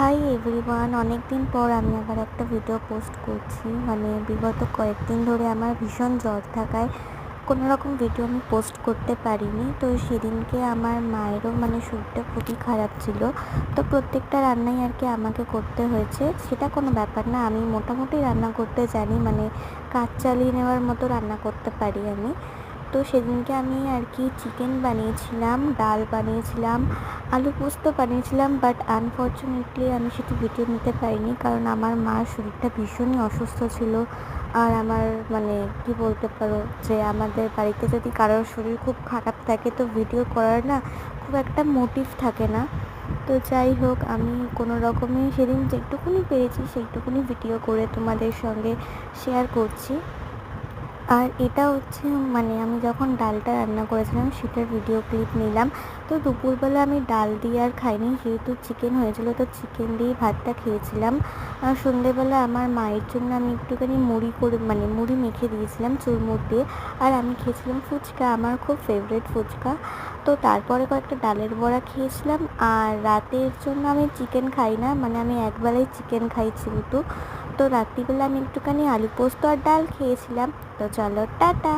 Hi everyone, অনেক দিন পর আমি আবার একটা ভিডিও পোস্ট করছি। বিগত কয়েকদিন ধরে আমার ভীষণ জ্বর থাকায় কোনো রকম ভিডিও আমি পোস্ট করতে পারিনি। তো সেদিনকে আমার মায়েরও শরীরটা খুবই খারাপ ছিল। তো প্রত্যেকটা রান্নাই আর কি আমাকে করতে হয়েছে। সেটা কোনো ব্যাপার না, আমি মোটামুটি রান্না করতে জানি, কাজ চালিয়ে নেওয়ার মতো রান্না করতে পারি আমি। তো সেদিনকে আমি আর কি চিকেন বানিয়েছিলাম, ডাল বানিয়েছিলাম, আলু পোস্ত বানিয়েছিলাম, বাট আনফর্চুনেটলি আমি সেটি ভিডিও নিতে পারিনি, কারণ আমার মার শরীরটা ভীষণই অসুস্থ ছিল। আর আমার কি বলতে পারো যে আমাদের বাড়িতে যদি কারোর শরীর খুব খারাপ থাকে তো ভিডিও করার না খুব একটা মোটিভ থাকে না। তো যাই হোক, আমি কোনো রকমে সেদিন যেটুকুনি পেরেছি সেইটুকুনি ভিডিও করে তোমাদের সঙ্গে শেয়ার করছি। আর এটা হচ্ছে আমি যখন ডালটা রান্না করেছিলাম সেটার ভিডিও ক্লিপ নিলাম। তো দুপুরবেলা আমি ডাল দিয়ে আর খাইনি, যেহেতু চিকেন হয়েছিল, তো চিকেন দিয়েই ভাতটা খেয়েছিলাম। আর সন্ধেবেলা আমার মায়ের জন্য আমি একটুখানি মুড়ি করে মুড়ি মেখে দিয়েছিলাম চুরমুর দিয়ে। আর আমি খেয়েছিলাম ফুচকা, আমার খুব ফেভারিট ফুচকা। তো তারপরে কয়েকটা ডালের বড়া খেয়েছিলাম। আর রাতের জন্য আমি চিকেন খাই না, আমি একবেলাই চিকেন খাই যেহেতু। তো রাত্রিবেলা আমি একটুখানি আলু পোস্ত আর ডাল খেয়েছিলাম। তো চলো টাটা।